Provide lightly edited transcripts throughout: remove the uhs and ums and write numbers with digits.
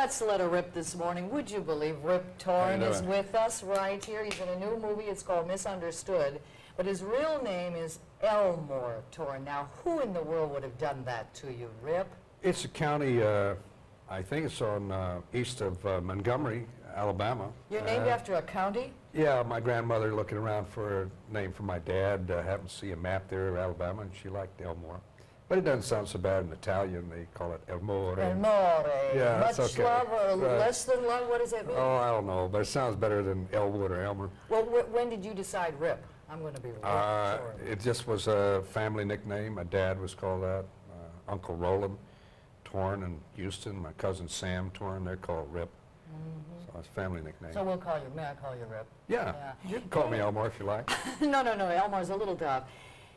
let's let her rip this morning. Would you believe Rip Torn is with us right here? He's in a new movie. It's called Misunderstood. But his real name is Elmore Torn. Now, who in the world would have done that to you, Rip? It's a county, I think it's on east of Montgomery, Alabama. You're named after a county? Yeah, my grandmother looking around for a name for my dad, happened to see a map there of Alabama, and she liked Elmore. But it doesn't sound so bad in Italian. They call it Elmore. Elmore. Yeah, much that's okay. love or less than love? What does it mean? Oh, I don't know, but it sounds better than Elwood or Elmer. Well, when did you decide Rip? I'm going to be Rip Torn. It just was a family nickname. My dad was called that. Uncle Roland Torn in Houston. My cousin Sam Torn, they're called Rip. So it's a family nickname. So we'll call you, may I call you Rip? Yeah, you can call me Elmore if you like. No, Elmore's a little tough.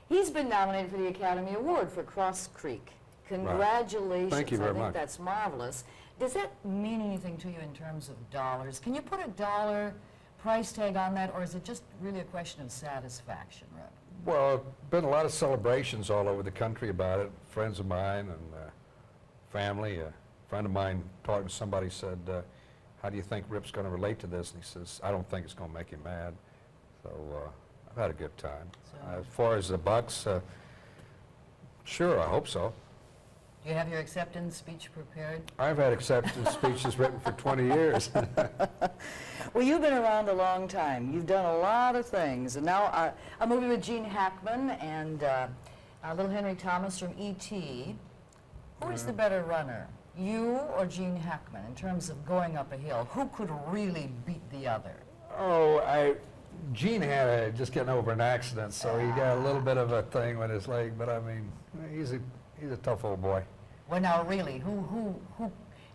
He's been nominated for the Academy Award for Cross Creek. Congratulations. Thank you very much. I think that's marvelous. Does that mean anything to you in terms of dollars? Can you put a dollar price tag on that, or is it just really a question of satisfaction, Rip? Well, been a lot of celebrations all over the country about it. Friends of mine and family. A friend of mine talking to somebody said, how do you think Rip's going to relate to this? And he says, I don't think it's going to make him mad. So I've had a good time. So As far as the bucks, sure, I hope so. Do you have your acceptance speech prepared? I've had acceptance speeches written for 20 years. Well, you've been around a long time. You've done a lot of things. And now a movie with Gene Hackman and little Henry Thomas from E.T. Who is the better runner, you or Gene Hackman, in terms of going up a hill? Who could really beat the other? Oh, Gene had just getting over an accident, so he got a little bit of a thing with his leg, but I mean, he's a tough old boy. Well, now really, who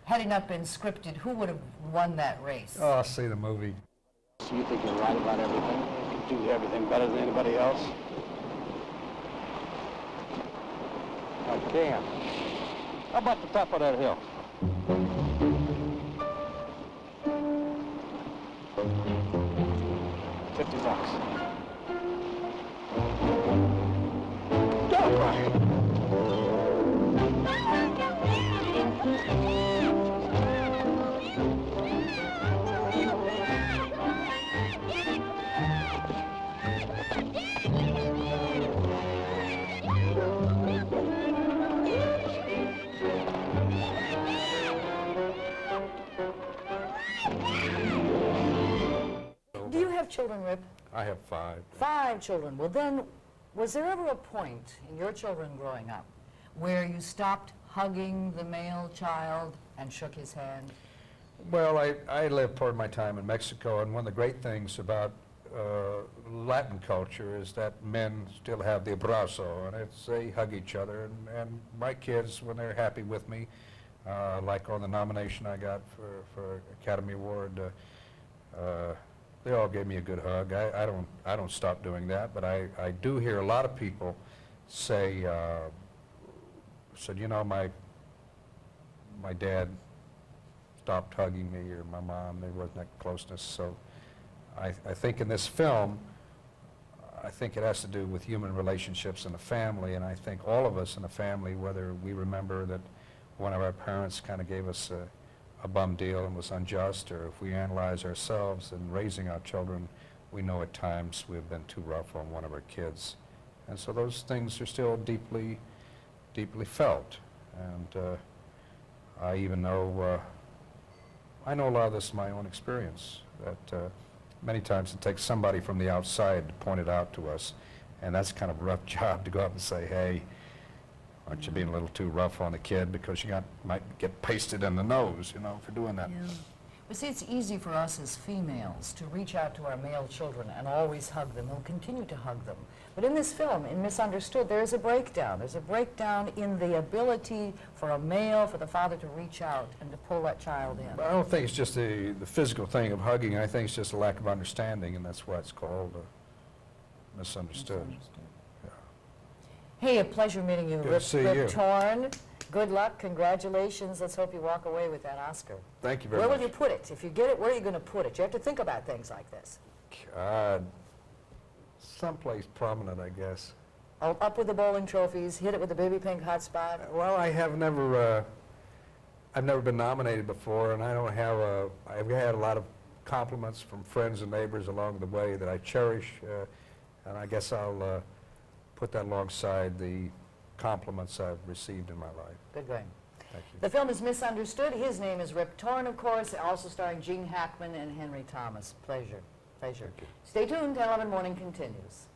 had it not been scripted, who would have won that race? Oh, I'll see the movie. So you think you're right about everything? You can do everything better than anybody else? I can. How about the top of that hill? $50. Go, Brian! Do you have children, Rip? I have 5. 5 children. Well then, was there ever a point in your children growing up where you stopped hugging the male child and shook his hand? Well, I lived part of my time in Mexico, and one of the great things about Latin culture is that men still have the abrazo, and they hug each other, and my kids, when they're happy with me, like on the nomination I got for Academy Award, they all gave me a good hug. I don't stop doing that, but I do hear a lot of people say, said, you know, my dad stopped hugging me, or my mom, there wasn't that closeness. So I think in this film, I think it has to do with human relationships in a family, and I think all of us in a family, whether we remember that one of our parents kind of gave us a bum deal and was unjust, or if we analyze ourselves in raising our children, we know at times we've been too rough on one of our kids. And so those things are still deeply, deeply felt. And I even know, I know a lot of this in my own experience, that many times it takes somebody from the outside to point it out to us, and that's kind of a rough job to go up and say, hey, aren't you being a little too rough on the kid, because you might get pasted in the nose, you know, for doing that. Yeah. But see, it's easy for us as females to reach out to our male children and always hug them. We'll continue to hug them. But in this film, in Misunderstood, there is a breakdown. There's a breakdown in the ability for a male, for the father to reach out and to pull that child in. I don't think it's just the physical thing of hugging. I think it's just a lack of understanding, and that's why it's called Misunderstood. Yeah. Hey, a pleasure meeting you, Good to see Rip you. Torn. Good luck, congratulations. Let's hope you walk away with that Oscar. Thank you very Where much. will you put it? If you get it, where are you going to put it? You have to think about things like this. Someplace prominent, I guess. Oh, up with the bowling trophies, hit it with the baby pink hot spot. Well, I have never I've never been nominated before, and I don't have I've had a lot of compliments from friends and neighbors along the way that I cherish, and I guess I'll put that alongside the compliments I've received in my life. Good going. Thank you. The film is Misunderstood. His name is Rip Torn, of course, also starring Gene Hackman and Henry Thomas. Pleasure. Pleasure. Thank you. Stay tuned. 10/11 Morning continues.